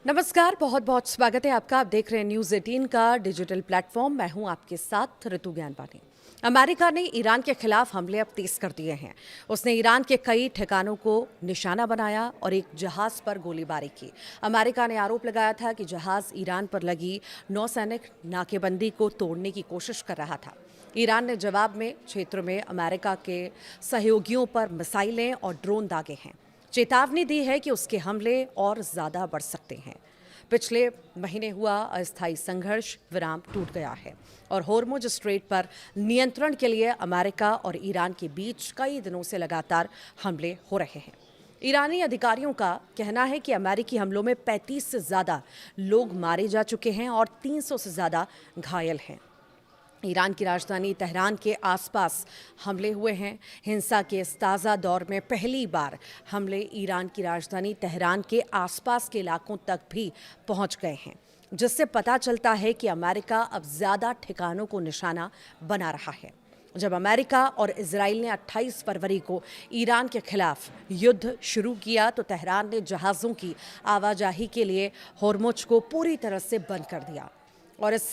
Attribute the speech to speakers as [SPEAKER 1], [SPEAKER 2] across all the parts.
[SPEAKER 1] नमस्कार, बहुत बहुत स्वागत है आपका। आप देख रहे हैं न्यूज़ 18 का डिजिटल प्लेटफॉर्म। मैं हूं आपके साथ ऋतु ज्ञानवानी। अमेरिका ने ईरान के खिलाफ हमले अब तेज कर दिए हैं। उसने ईरान के कई ठिकानों को निशाना बनाया और एक जहाज पर गोलीबारी की। अमेरिका ने आरोप लगाया था कि जहाज ईरान पर लगी नौसैनिक नाकेबंदी को तोड़ने की कोशिश कर रहा था। ईरान ने जवाब में क्षेत्र में अमेरिका के सहयोगियों पर मिसाइलें और ड्रोन दागे हैं। चेतावनी दी है कि उसके हमले और ज्यादा बढ़ सकते हैं। पिछले महीने हुआ अस्थायी संघर्ष विराम टूट गया है और होर्मुज स्ट्रेट पर नियंत्रण के लिए अमेरिका और ईरान के बीच कई दिनों से लगातार हमले हो रहे हैं। ईरानी अधिकारियों का कहना है कि अमेरिकी हमलों में 35 से ज्यादा लोग मारे जा चुके हैं और 300 से ज्यादा घायल हैं। ईरान की राजधानी तेहरान के आसपास हमले हुए हैं। हिंसा के इस ताज़ा दौर में पहली बार हमले ईरान की राजधानी तेहरान के आसपास के इलाकों तक भी पहुंच गए हैं, जिससे पता चलता है कि अमेरिका अब ज़्यादा ठिकानों को निशाना बना रहा है। जब अमेरिका और इजराइल ने 28 फरवरी को ईरान के खिलाफ युद्ध शुरू किया तो तेहरान ने जहाज़ों की आवाजाही के लिए होर्मुज को पूरी तरह से बंद कर दिया और इस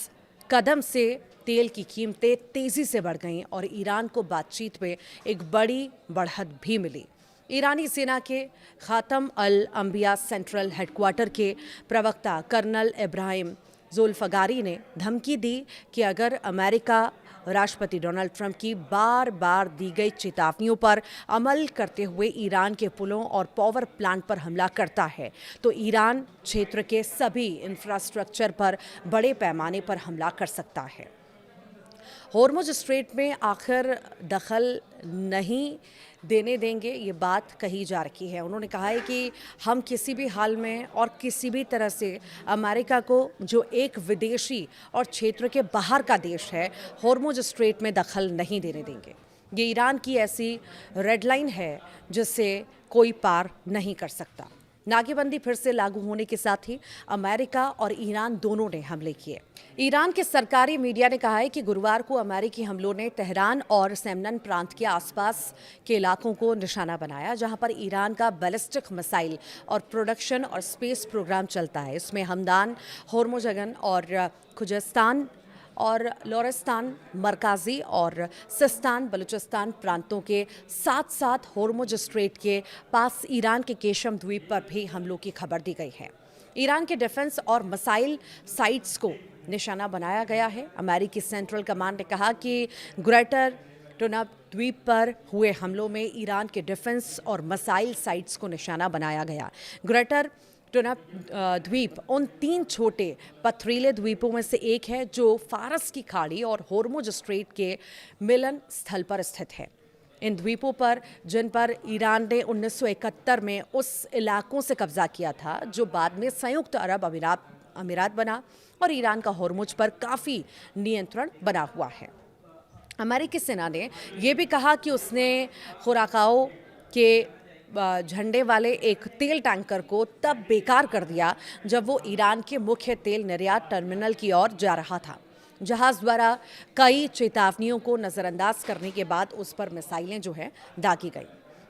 [SPEAKER 1] कदम से तेल की कीमतें तेजी से बढ़ गईं और ईरान को बातचीत में एक बड़ी बढ़त भी मिली। ईरानी सेना के खातम अल अंबिया सेंट्रल हेडक्वार्टर के प्रवक्ता कर्नल इब्राहिम जुल्फगारी ने धमकी दी कि अगर अमेरिका राष्ट्रपति डोनाल्ड ट्रंप की बार बार दी गई चेतावनियों पर अमल करते हुए ईरान के पुलों और पावर प्लांट पर हमला करता है तो ईरान क्षेत्र के सभी इंफ्रास्ट्रक्चर पर बड़े पैमाने पर हमला कर सकता है। होर्मुज स्ट्रेट में आखिर दखल नहीं देने देंगे, ये बात कही जा रही है। उन्होंने कहा है कि हम किसी भी हाल में और किसी भी तरह से अमेरिका को, जो एक विदेशी और क्षेत्र के बाहर का देश है, होर्मुज स्ट्रेट में दखल नहीं देने देंगे। ये ईरान की ऐसी रेड लाइन है जिससे कोई पार नहीं कर सकता। नाकेबंदी फिर से लागू होने के साथ ही अमेरिका और ईरान दोनों ने हमले किए। ईरान के सरकारी मीडिया ने कहा है कि गुरुवार को अमेरिकी हमलों ने तेहरान और सेमनन प्रांत के आसपास के इलाकों को निशाना बनाया, जहां पर ईरान का बैलिस्टिक मिसाइल और प्रोडक्शन और स्पेस प्रोग्राम चलता है। इसमें हमदान, होर्मुजगन और खुजस्तान और लोरिस्तान, मरकाजी और सिस्तान बलूचिस्तान प्रांतों के साथ साथ होर्मुज स्ट्रेट के पास ईरान के केशम द्वीप पर भी हमलों की खबर दी गई है। ईरान के डिफेंस और मिसाइल साइट्स को निशाना बनाया गया है। अमेरिकी सेंट्रल कमांड ने कहा कि ग्रेटर टुनब द्वीप पर हुए हमलों में ईरान के डिफेंस और मिसाइल साइट्स को निशाना बनाया गया। ग्रेटर टुनब द्वीप उन 3 छोटे पथरीले द्वीपों में से एक है जो फारस की खाड़ी और होर्मुज स्ट्रेट के मिलन स्थल पर स्थित है। इन द्वीपों पर, जिन पर ईरान ने 1971 में उस इलाकों से कब्जा किया था जो बाद में संयुक्त अरब अमीरात बना, और ईरान का होर्मुज पर काफ़ी नियंत्रण बना हुआ है। अमेरिकी सेना ने यह भी कहा कि उसने खुराकाओ के झंडे वाले एक तेल टैंकर को तब बेकार कर दिया जब वो ईरान के मुख्य तेल निर्यात टर्मिनल की ओर जा रहा था। जहाज द्वारा कई चेतावनियों को नज़रअंदाज करने के बाद उस पर मिसाइलें जो है दागी गई।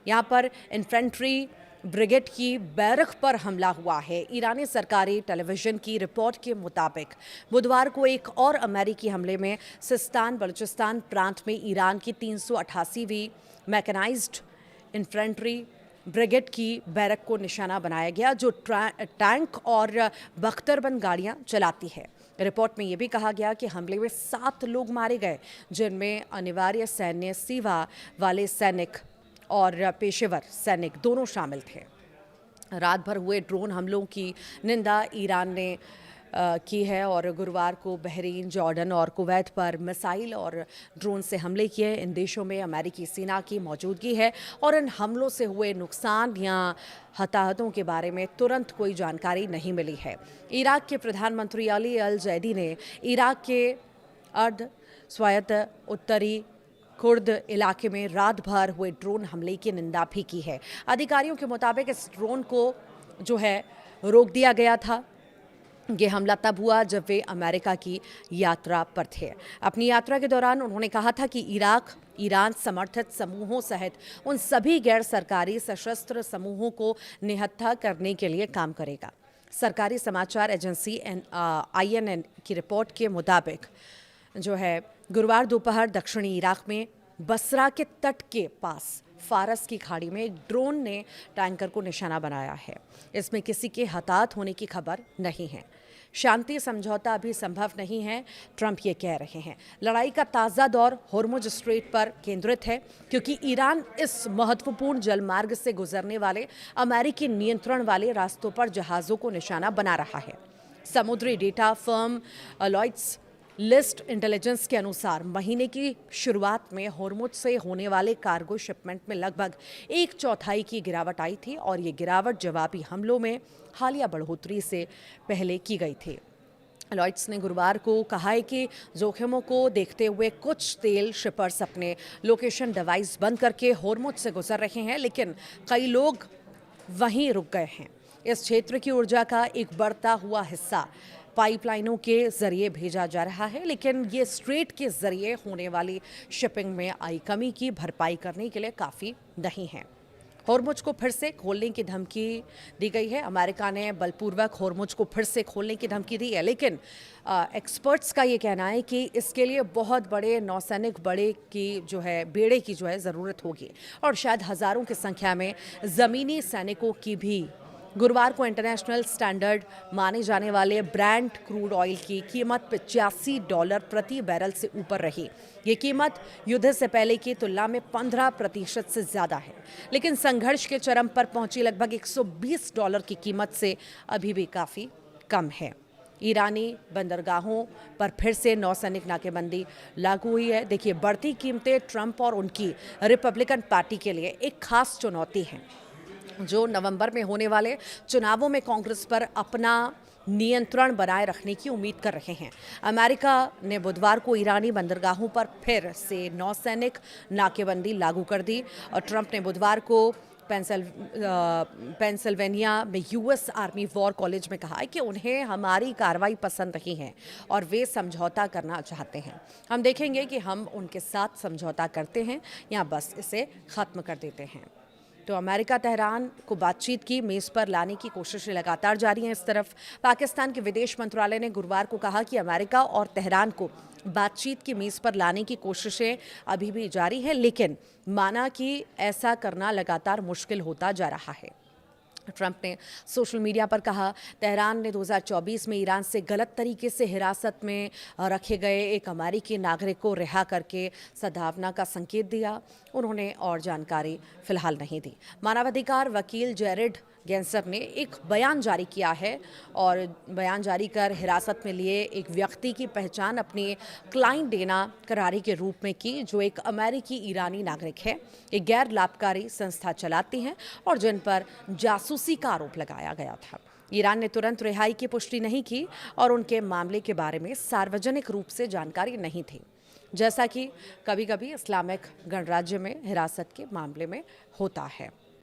[SPEAKER 1] यहाँ पर इन्फेंट्री ब्रिगेड की बैरक पर हमला हुआ है। ईरानी सरकारी टेलीविजन की रिपोर्ट के मुताबिक बुधवार को एक और अमेरिकी हमले में सिस्तान बलूचिस्तान प्रांत में ईरान की 388वीं मैकेनाइज्ड इन्फेंट्री ब्रिगेड की बैरक को निशाना बनाया गया, जो टैंक और बख्तरबंद गाड़ियां चलाती है। रिपोर्ट में यह भी कहा गया कि हमले में 7 लोग मारे गए, जिनमें अनिवार्य सैन्य सेवा वाले सैनिक और पेशेवर सैनिक दोनों शामिल थे। रात भर हुए ड्रोन हमलों की निंदा ईरान ने की है और गुरुवार को बहरीन, जॉर्डन और कुवैत पर मिसाइल और ड्रोन से हमले किए। इन देशों में अमेरिकी सेना की मौजूदगी है और इन हमलों से हुए नुकसान या हताहतों के बारे में तुरंत कोई जानकारी नहीं मिली है। इराक के प्रधानमंत्री अली अल जैदी ने इराक के अर्ध स्वायत्त उत्तरी कुर्द इलाके में रात भर हुए ड्रोन हमले की निंदा भी की है। अधिकारियों के मुताबिक इस ड्रोन को जो है रोक दिया गया था। ये हमला तब हुआ जब वे अमेरिका की यात्रा पर थे। अपनी यात्रा के दौरान उन्होंने कहा था कि इराक ईरान समर्थित समूहों सहित उन सभी गैर सरकारी सशस्त्र समूहों को निहत्था करने के लिए काम करेगा। सरकारी समाचार एजेंसी INN की रिपोर्ट के मुताबिक जो है गुरुवार दोपहर दक्षिणी इराक में बसरा के तट के पास फारस की खाड़ी में एक ड्रोन ने टैंकर को निशाना बनाया है। इसमें किसी के हताहत होने की खबर नहीं है। शांति समझौता अभी संभव नहीं है, ट्रंप ये कह रहे हैं। लड़ाई का ताज़ा दौर होर्मुज स्ट्रेट पर केंद्रित है क्योंकि ईरान इस महत्वपूर्ण जलमार्ग से गुजरने वाले अमेरिकी नियंत्रण वाले रास्तों पर जहाज़ों को निशाना बना रहा है। समुद्री data firm Lloyd's List Intelligence के अनुसार महीने की शुरुआत में होर्मुज से होने वाले कार्गो शिपमेंट में लगभग 1/4 की गिरावट आई थी और ये गिरावट जवाबी हमलों में हालिया बढ़ोतरी से पहले की गई थी। लॉयड्स ने गुरुवार को कहा है कि जोखिमों को देखते हुए कुछ तेल शिपर्स अपने लोकेशन डिवाइस बंद करके होर्मुज से गुजर रहे हैं, लेकिन कई लोग वहीं रुक गए हैं। इस क्षेत्र की ऊर्जा का एक बढ़ता हुआ हिस्सा पाइपलाइनों के जरिए भेजा जा रहा है, लेकिन ये स्ट्रेट के जरिए होने वाली शिपिंग में आई कमी की भरपाई करने के लिए काफ़ी नहीं है। होर्मुज को फिर से खोलने की धमकी दी गई है। अमेरिका ने बलपूर्वक होर्मुज को फिर से खोलने की धमकी दी है, लेकिन एक्सपर्ट्स का ये कहना है कि इसके लिए बहुत बड़े नौसैनिक बेड़े की ज़रूरत होगी और शायद हज़ारों की संख्या में ज़मीनी सैनिकों की भी। गुरुवार को इंटरनेशनल स्टैंडर्ड माने जाने वाले ब्रेंट क्रूड ऑयल की कीमत $85 प्रति बैरल से ऊपर रही। ये कीमत युद्ध से पहले की तुलना में 15% से ज़्यादा है, लेकिन संघर्ष के चरम पर पहुंची लगभग $120 की कीमत से अभी भी काफ़ी कम है। ईरानी बंदरगाहों पर फिर से नौसैनिक नाकेबंदी लागू हुई है। देखिए, बढ़ती कीमतें ट्रंप और उनकी रिपब्लिकन पार्टी के लिए एक खास चुनौती है, जो नवंबर में होने वाले चुनावों में कांग्रेस पर अपना नियंत्रण बनाए रखने की उम्मीद कर रहे हैं। अमेरिका ने बुधवार को ईरानी बंदरगाहों पर फिर से नौसैनिक नाकेबंदी लागू कर दी और ट्रंप ने बुधवार को पेंसिल्वेनिया में US आर्मी वॉर कॉलेज में कहा है कि उन्हें हमारी कार्रवाई पसंद नहीं है और वे समझौता करना चाहते हैं। हम देखेंगे कि हम उनके साथ समझौता करते हैं या बस इसे ख़त्म कर देते हैं। तो अमेरिका तेहरान को बातचीत की मेज़ पर लाने की कोशिशें लगातार जारी हैं। इस तरफ पाकिस्तान के विदेश मंत्रालय ने गुरुवार को कहा कि अमेरिका और तेहरान को बातचीत की मेज़ पर लाने की कोशिशें अभी भी जारी हैं, लेकिन माना कि ऐसा करना लगातार मुश्किल होता जा रहा है। ट्रंप ने सोशल मीडिया पर कहा, तेहरान ने 2024 में ईरान से गलत तरीके से हिरासत में रखे गए एक अमेरिकी नागरिक को रिहा करके सद्भावना का संकेत दिया। उन्होंने और जानकारी फिलहाल नहीं दी। मानवाधिकार वकील जेरेड गैंसप ने एक बयान जारी किया है और बयान जारी कर हिरासत में लिए एक व्यक्ति की पहचान अपने क्लाइंट डेना करारी के रूप में की, जो एक अमेरिकी ईरानी नागरिक है, एक गैर लाभकारी संस्था चलाती हैं और जिन पर जासूसी का आरोप लगाया गया था। ईरान ने तुरंत रिहाई की पुष्टि नहीं की और उनके मामले के बारे में सार्वजनिक रूप से जानकारी नहीं थी, जैसा कि कभी-कभी इस्लामिक गणराज्य में हिरासत के मामले में होता है।